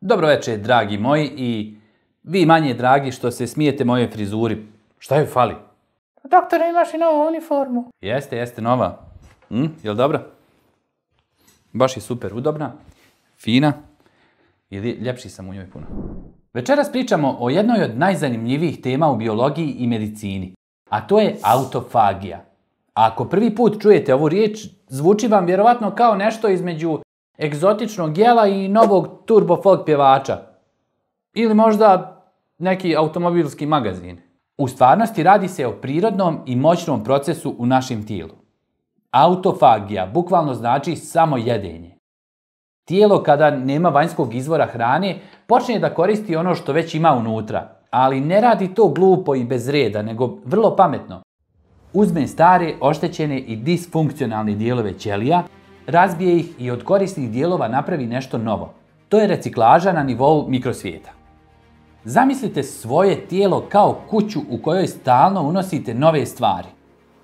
Dobro večer, dragi moji, i vi manje dragi što se smijete moje frizuri. Šta joj fali? Doktore, imaš i novu uniformu. Jeste nova. Jel dobra? Baš je super udobna, fina i ljepši sam u njoj puno. Večeras pričamo o jednoj od najzanimljivijih tema u biologiji i medicini, a to je autofagija. A ako prvi put čujete ovu riječ, zvuči vam vjerovatno kao nešto između egzotičnog jela i novog turbo folk pjevača. Ili možda neki automobilski magazin. U stvarnosti radi se o prirodnom i moćnom procesu u našem tijelu. Autofagija bukvalno znači samo jedenje. Tijelo kada nema vanjskog izvora hrane počne da koristi ono što već ima unutra, ali ne radi to glupo i bez reda, nego vrlo pametno. Uzme stare, oštećene i disfunkcionalne dijelove ćelija, razbije ih i od korisnih dijelova napravi nešto novo. To je reciklaža na nivou mikrosvijeta. Zamislite svoje tijelo kao kuću u kojoj stalno unosite nove stvari,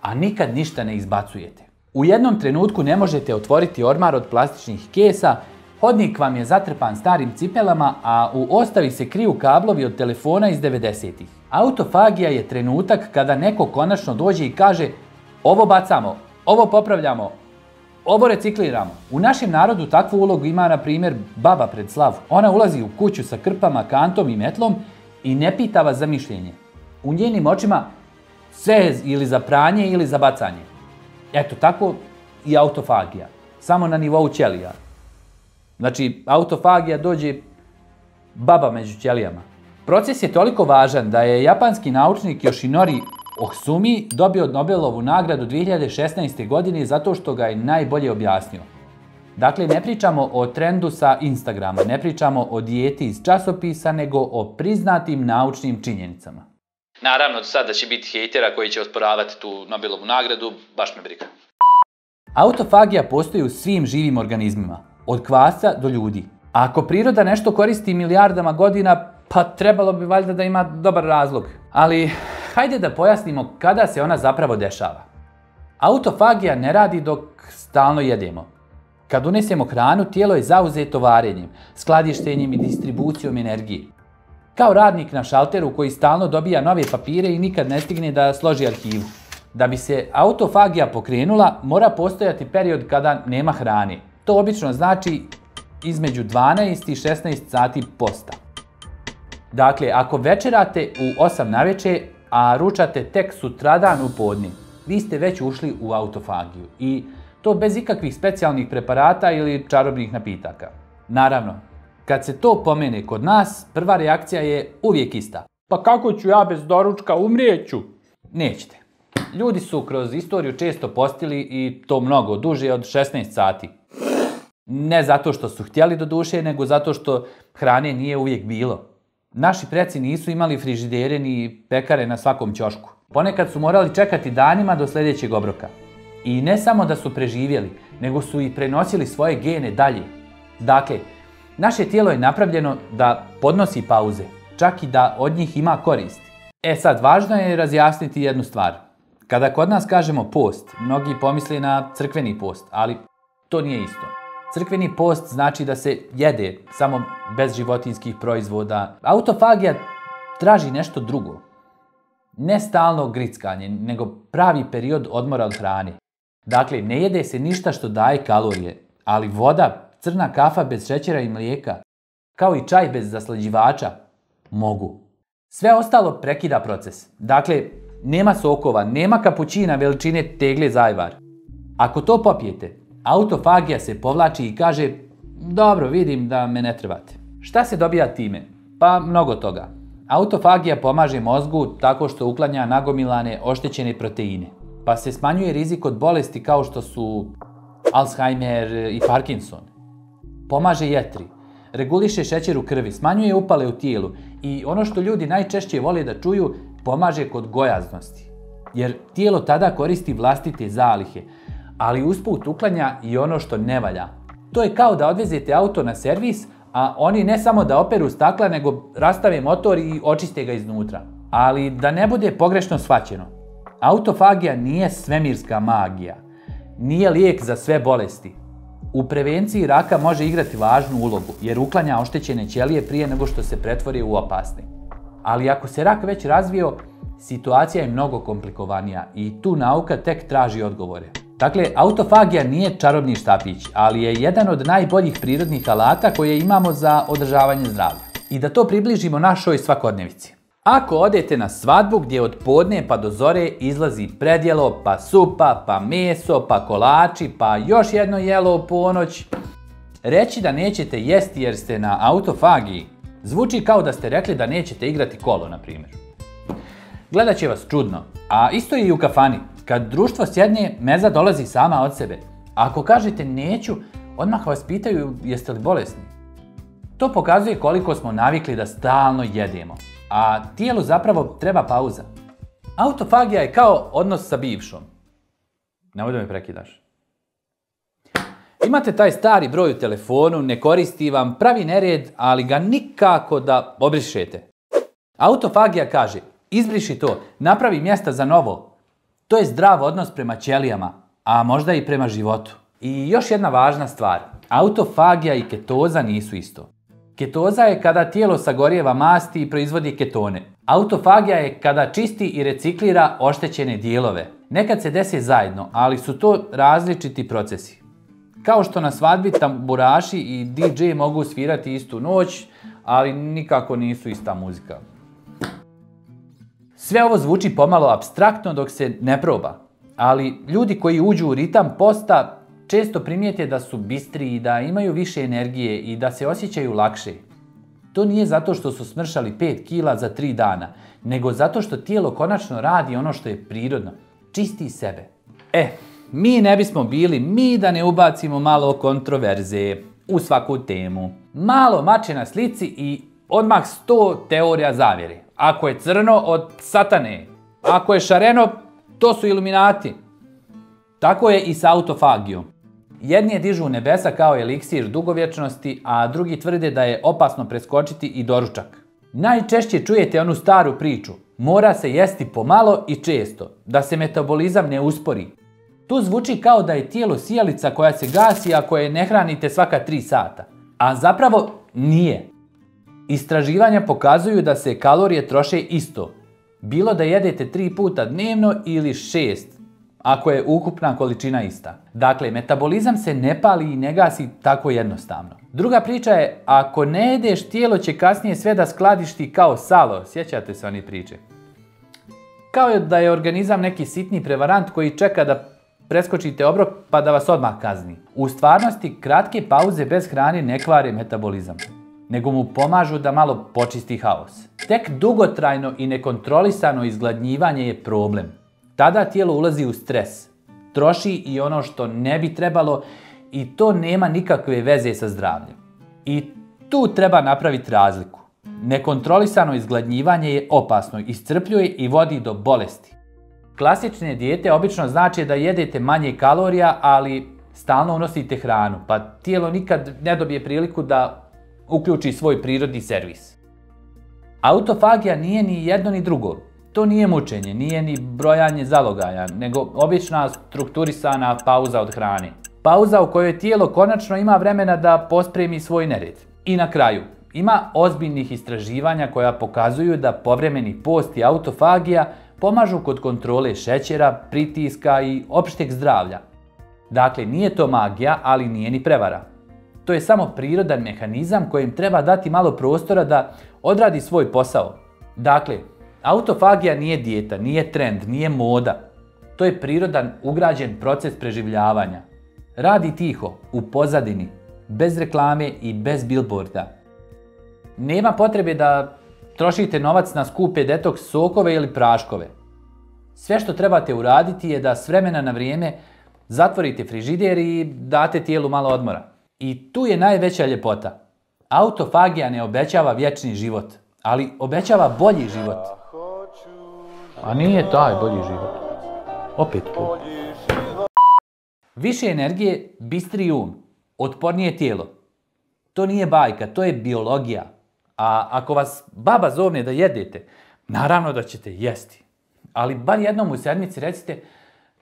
a nikad ništa ne izbacujete. U jednom trenutku ne možete otvoriti ormar od plastičnih kesa, hodnik vam je zatrpan starim cipelama, a u ostavi se kriju kablovi od telefona iz 90-ih. Autofagija je trenutak kada neko konačno dođe i kaže: ovo bacamo, ovo popravljamo, ovo recikliramo. U našem narodu takvu ulogu ima, na primjer, baba pred slavu. Ona ulazi u kuću sa krpama, kantom i metlom i ne pita vas za mišljenje. U njenim očima sve je ili za pranje ili za bacanje. Eto, tako i autofagija. Samo na nivou ćelija. Znači, autofagija dođe baba među ćelijama. Proces je toliko važan da je japanski naučnik Yoshinori Ohsumi dobio Nobelovu nagradu 2016. godine zato što ga je najbolje objasnio. Dakle, ne pričamo o trendu sa Instagrama, ne pričamo o dijeti iz časopisa, nego o priznatim naučnim činjenicama. Naravno, do sada će biti hejtera koji će osporavati tu Nobelovu nagradu, baš me briga. Autofagija postoji u svim živim organizmima, od kvasca do ljudi. A ako priroda nešto koristi milijardama godina, pa trebalo bi valjda da ima dobar razlog. Ali hajde da pojasnimo kada se ona zapravo dešava. Autofagija ne radi dok stalno jedemo. Kad unesemo hranu, tijelo je zauzeto varenjem, skladištenjem i distribucijom energije. Kao radnik na šalteru koji stalno dobija nove papire i nikad ne stigne da složi arhivu. Da bi se autofagija pokrenula, mora postojati period kada nema hrane. To obično znači između 12 i 16 sati posta. Dakle, ako večerate u 8 navečer, a ručate tek sutradan u podne, vi ste već ušli u autofagiju. I to bez ikakvih specijalnih preparata ili čarobnih napitaka. Naravno, kad se to pomene kod nas, prva reakcija je uvijek ista. Pa kako ću ja bez doručka, umrijeću? Nećete. Ljudi su kroz istoriju često postili i to mnogo, duže od 16 sati. Ne zato što su htjeli do duše, nego zato što hrane nije uvijek bilo. Naši preci nisu imali frižidere ni pekare na svakom ćošku. Ponekad su morali čekati danima do sljedećeg obroka. I ne samo da su preživjeli, nego su i prenosili svoje gene dalje. Dakle, naše tijelo je napravljeno da podnosi pauze, čak i da od njih ima koristi. Sad, važno je razjasniti jednu stvar. Kada kod nas kažemo post, mnogi pomisle na crkveni post, ali to nije isto. Crkveni post znači da se jede samo bez životinjskih proizvoda. Autofagija traži nešto drugo. Ne stalno grickanje, nego pravi period odmora od hrane. Dakle, ne jede se ništa što daje kalorije, ali voda, crna kafa bez šećera i mlijeka, kao i čaj bez zaslađivača, mogu. Sve ostalo prekida proces. Dakle, nema sokova, nema kapućina veličine tegle za ajvar. Ako to popijete, autofagija se povlači i kaže: dobro, vidim da me ne trebate. Šta se dobija time? Pa mnogo toga. Autofagija pomaže mozgu tako što uklanja nagomilane oštećene proteine, pa se smanjuje rizik od bolesti kao što su Alzheimer i Parkinson. Pomaže jetri, reguliše šećer u krvi, smanjuje upale u tijelu i ono što ljudi najčešće vole da čuju, pomaže kod gojaznosti. Jer tijelo tada koristi vlastite zalihe, ali usput uklanja i ono što ne valja. To je kao da odvezete auto na servis, a oni ne samo da operu stakla, nego rastave motor i očiste ga iznutra. Ali da ne bude pogrešno shvaćeno, autofagija nije svemirska magija, nije lijek za sve bolesti. U prevenciji raka može igrati važnu ulogu jer uklanja oštećene ćelije prije nego što se pretvori u opasne. Ali ako se rak već razvio, situacija je mnogo komplikovanija i tu nauka tek traži odgovore. Dakle, autofagija nije čarobni štapić, ali je jedan od najboljih prirodnih alata koje imamo za održavanje zdravlja. I da to približimo našoj svakodnevici. Ako odete na svadbu gdje od podne pa do zore izlazi predjelo, pa supa, pa meso, pa kolači, pa još jedno jelo u ponoć, reći da nećete jesti jer ste na autofagiji zvuči kao da ste rekli da nećete igrati kolo, na primjer. Gledat će vas čudno, a isto je i u kafani. Kad društvo sjedne, meza dolazi sama od sebe. Ako kažete neću, odmah vas pitaju jeste li bolesni. To pokazuje koliko smo navikli da stalno jedemo, a tijelu zapravo treba pauza. Autofagija je kao odnos sa bivšom. Nemoj da me prekidaš. Imate taj stari broj u telefonu, ne koristi vam, pravi nered, ali ga nikako da obrišete. Autofagija kaže, izbriši to, napravi mjesta za novo. To je zdrav odnos prema ćelijama, a možda i prema životu. I još jedna važna stvar, autofagija i ketoza nisu isto. Ketoza je kada tijelo sagorijeva masti i proizvodi ketone. Autofagija je kada čisti i reciklira oštećene dijelove. Nekad se desi zajedno, ali su to različiti procesi. Kao što na svadbi tamburaši i DJ mogu svirati istu noć, ali nikako nisu ista muzika. Sve ovo zvuči pomalo apstraktno dok se ne proba, ali ljudi koji uđu u ritam posta često primijete da su bistriji, da imaju više energije i da se osjećaju lakše. To nije zato što su smršali 5 kila za 3 dana, nego zato što tijelo konačno radi ono što je prirodno, čisti sebe. Mi ne bismo bili mi da ne ubacimo malo kontroverze u svaku temu. Malo mače na slici i odmah 100 teorija zavjere. Ako je crno, od satane. Ako je šareno, to su iluminati. Tako je i sa autofagijom. Jedni je dižu u nebesa kao eliksir dugovječnosti, a drugi tvrde da je opasno preskočiti i doručak. Najčešće čujete onu staru priču. Mora se jesti pomalo i često, da se metabolizam ne uspori. Tu zvuči kao da je tijelo sijalica koja se gasi ako je ne hranite svaka 3 sata. A zapravo nije. Istraživanja pokazuju da se kalorije troše isto. Bilo da jedete 3 puta dnevno ili 6, ako je ukupna količina ista. Dakle, metabolizam se ne pali i ne gasi tako jednostavno. Druga priča je, ako ne jedeš, tijelo će kasnije sve da skladišti kao salo. Sjećate se oni priče? Kao da je organizam neki sitni prevarant koji čeka da preskočite obrok pa da vas odmah kazni. U stvarnosti, kratke pauze bez hrane ne kvare metabolizam, nego mu pomažu da malo počisti haos. Tek dugotrajno i nekontrolisano izgladnjivanje je problem. Tada tijelo ulazi u stres, troši i ono što ne bi trebalo i to nema nikakve veze sa zdravljem. I tu treba napraviti razliku. Nekontrolisano izgladnjivanje je opasno, iscrpljuje i vodi do bolesti. Klasične dijete obično znači da jedete manje kalorija, ali stalno unosite hranu, pa tijelo nikad ne dobije priliku da uključi svoj prirodni servis. Autofagija nije ni jedno ni drugo. To nije mučenje, nije ni brojanje zalogaja, nego obična strukturisana pauza od hrane. Pauza u kojoj tijelo konačno ima vremena da pospremi svoj nered. I na kraju, ima ozbiljnih istraživanja koja pokazuju da povremeni post i autofagija pomažu kod kontrole šećera, pritiska i opšteg zdravlja. Dakle, nije to magija, ali nije ni prevara. To je samo prirodan mehanizam kojem treba dati malo prostora da odradi svoj posao. Dakle, autofagija nije dijeta, nije trend, nije moda. To je prirodan, ugrađen proces preživljavanja. Radi tiho, u pozadini, bez reklame i bez billboarda. Nema potrebe da trošite novac na skupe detoks sokove ili praškove. Sve što trebate uraditi je da s vremena na vrijeme zatvorite frižider i date tijelu malo odmora. I tu je najveća ljepota. Autofagija ne obećava vječni život, ali obećava bolji život. A nije taj bolji život. Opet to. Više energije, bistriji um, otpornije tijelo. To nije bajka, to je biologija. A ako vas baba zovne da jedete, naravno da ćete jesti. Ali bar jednom u sedmici recite,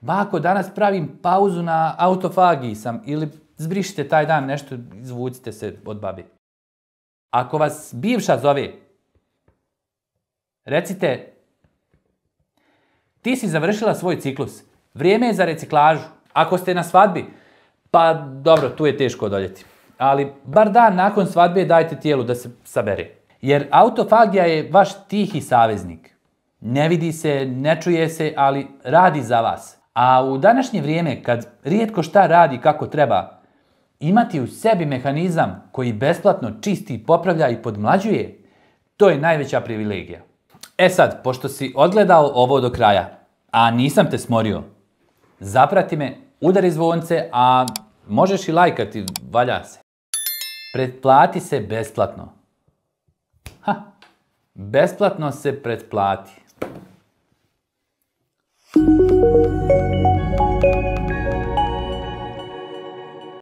bako, danas pravim pauzu na autofagiji sam, ili zbrišite taj dan nešto, izvucite se od babi. Ako vas bivša zove, recite, ti si završila svoj ciklus, vrijeme je za reciklažu. Ako ste na svadbi, pa dobro, tu je teško odoljeti. Ali bar dan nakon svadbe dajte tijelu da se sabere. Jer autofagija je vaš tihi saveznik. Ne vidi se, ne čuje se, ali radi za vas. A u današnje vrijeme, kad rijetko šta radi kako treba, imati u sebi mehanizam koji besplatno čisti, popravlja i podmlađuje, to je najveća privilegija. E sad, pošto si odgledao ovo do kraja, a nisam te smorio, zaprati me, udari zvonce, a možeš i lajkati, valja se. Pretplati se besplatno. Besplatno se pretplati.